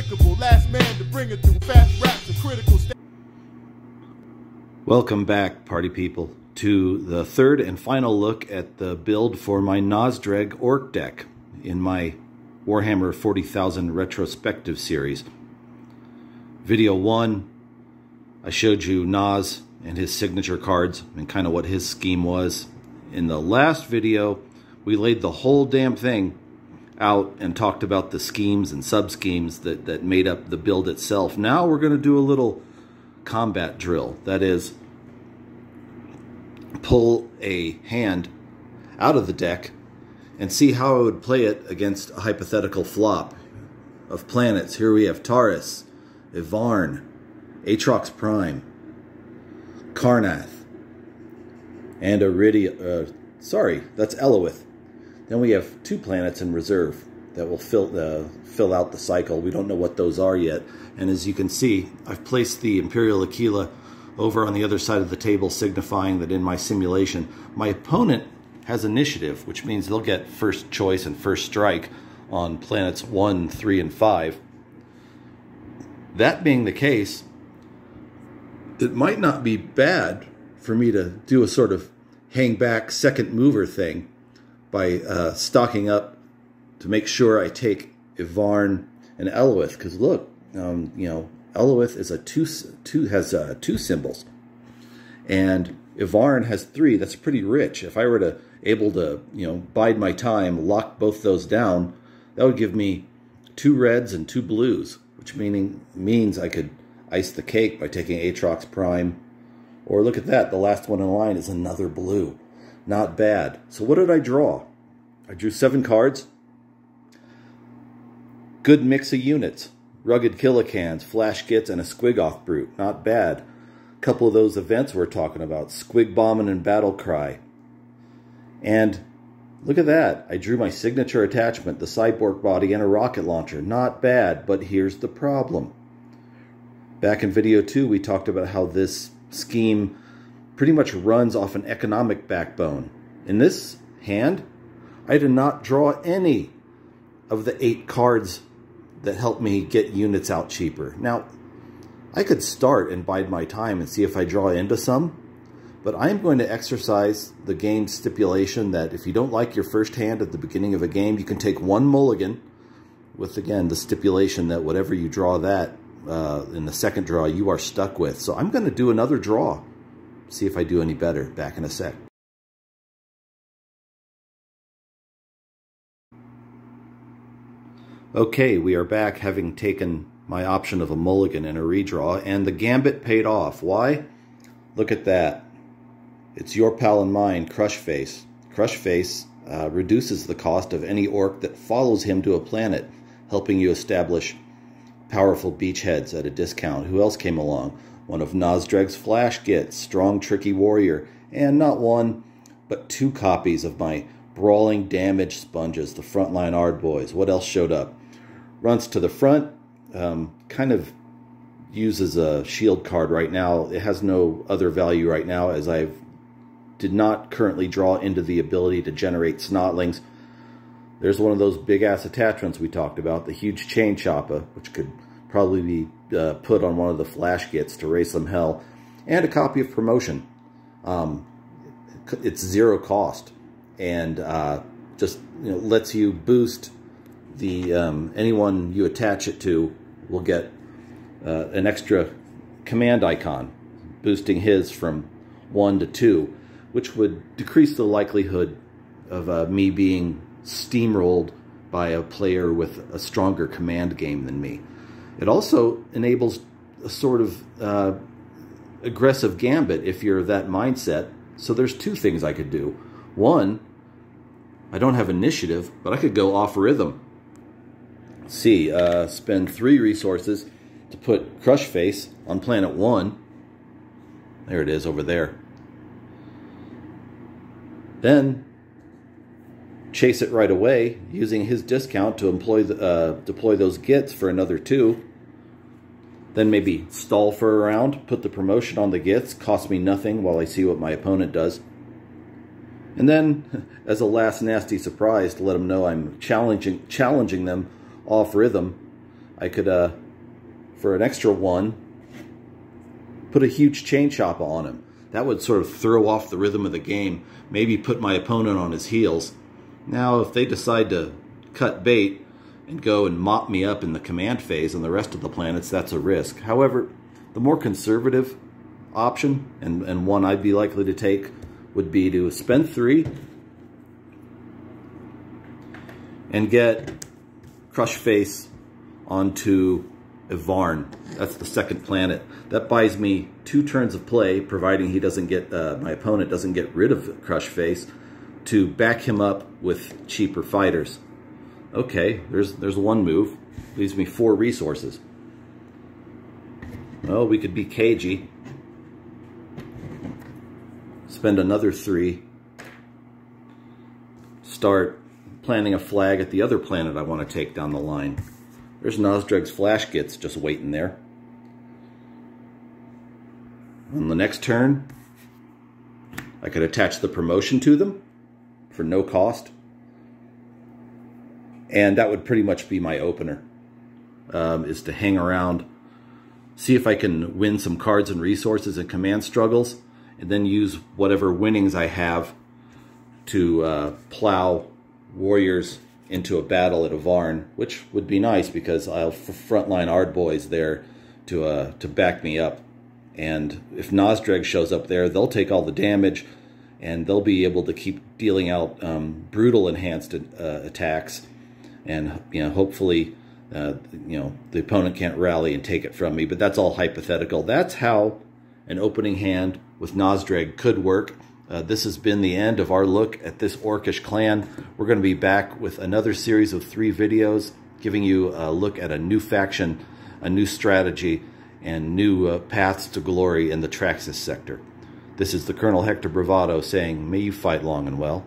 despicable. Last man to bring it through. Fast raps and critical state. Welcome back, party people, to the third and final look at the build for my Nazdreg Orc deck in my Warhammer 40,000 Retrospective series. Video 1, I showed you Naz and his signature cards and kind of what his scheme was. In the last video, we laid the whole damn thing out and talked about the schemes and sub-schemes that made up the build itself. Now we're going to do a little combat drill. That is, pull a hand out of the deck and see how I would play it against a hypothetical flop of planets. Here we have Taurus, Ivarn, Atrox Prime, Karnath, and sorry, that's Elowith. Then we have 2 planets in reserve that will fill out the cycle. We don't know what those are yet. And as you can see, I've placed the Imperial Aquila over on the other side of the table, signifying that in my simulation, my opponent has initiative, which means they'll get first choice and first strike on planets 1, 3, and 5. That being the case, it might not be bad for me to do a sort of hang back second mover thing by stocking up to make sure I take Ivarn and Elowith. Because look, you know, Elowith is has 2 symbols, and Ivarn has 3. That's pretty rich. If I were able to, you know, bide my time, lock both those down, that would give me 2 reds and 2 blues, which means I could ice the cake by taking Atrox Prime. Or look at that, the last one in line is another blue. Not bad. So what did I draw? I drew 7 cards. Good mix of units. Rugged Killicans, Flash Gits, and a Squig-Off Brute. Not bad. A couple of those events we're talking about. Squig Bombing and Battle Cry. And look at that. I drew my signature attachment, the Cyborg Body, and a rocket launcher. Not bad, but here's the problem. Back in video 2, we talked about how this scheme pretty much runs off an economic backbone. In this hand, I did not draw any of the 8 cards that help me get units out cheaper. Now, I could start and bide my time and see if I draw into some, but I'm going to exercise the game stipulation that if you don't like your first hand at the beginning of a game, you can take 1 mulligan, with, again, the stipulation that whatever you draw that in the second draw, you are stuck with. So I'm going to do another draw, see if I do any better. Back in a sec. Okay, we are back, having taken my option of a mulligan and a redraw, and the gambit paid off. Why? Look at that. It's your pal and mine, Crushface. Crushface reduces the cost of any orc that follows him to a planet, helping you establish powerful beachheads at a discount. Who else came along? One of Nazdreg's Flash Gits, strong, tricky warrior, and not 1, but 2 copies of my brawling damage sponges, the frontline Ardboys. What else showed up? Runs to the front, kind of uses a shield card right now. It has no other value right now, as I did not currently draw into the ability to generate snotlings. There's one of those big-ass attachments we talked about, the huge chain chopper, which could probably be put on one of the Flash Gits to raise some hell, and a copy of Promotion. It's 0 cost, and just, you know, lets you boost the anyone you attach it to will get an extra command icon, boosting his from 1 to 2, which would decrease the likelihood of me being steamrolled by a player with a stronger command game than me. It also enables a sort of aggressive gambit if you're that mindset. So there's 2 things I could do. 1, I don't have initiative, but I could go off rhythm. Let's see, spend 3 resources to put Crushface on planet 1. There it is over there. Then chase it right away using his discount to deploy those Gits for another 2. Then maybe stall for a round, put the promotion on the Gits, cost me nothing while I see what my opponent does. And then, as a last nasty surprise to let them know I'm challenging them off rhythm, I could, for an extra 1, put a huge chain chopper on him. That would sort of throw off the rhythm of the game, maybe put my opponent on his heels. Now, if they decide to cut bait and go and mop me up in the command phase on the rest of the planets, that's a risk. However, the more conservative option, and one I'd be likely to take, would be to spend 3 and get Crush Face onto a Varn. That's the second planet. That buys me 2 turns of play, providing he doesn't get my opponent doesn't get rid of Crush Face, to back him up with cheaper fighters. Okay, there's one move. Leaves me 4 resources. Well, we could be cagey. Spend another 3. Start planting a flag at the other planet I want to take down the line. There's Nazdreg's flash gits just waiting there. On the next turn, I could attach the promotion to them for no cost. And that would pretty much be my opener, is to hang around, see if I can win some cards and resources in command struggles, and then use whatever winnings I have to plow warriors into a battle at a Varn, which would be nice because I'll frontline Ardboys there to back me up. And if Nazdreg shows up there, they'll take all the damage, and they'll be able to keep dealing out brutal enhanced attacks. And hopefully, the opponent can't rally and take it from me. But that's all hypothetical. That's how an opening hand with Nazdreg could work. This has been the end of our look at this Orcish clan. We're going to be back with another series of 3 videos, giving you a look at a new faction, a new strategy, and new paths to glory in the Traxxas sector. This is the Colonel Hector Bravado saying, may you fight long and well.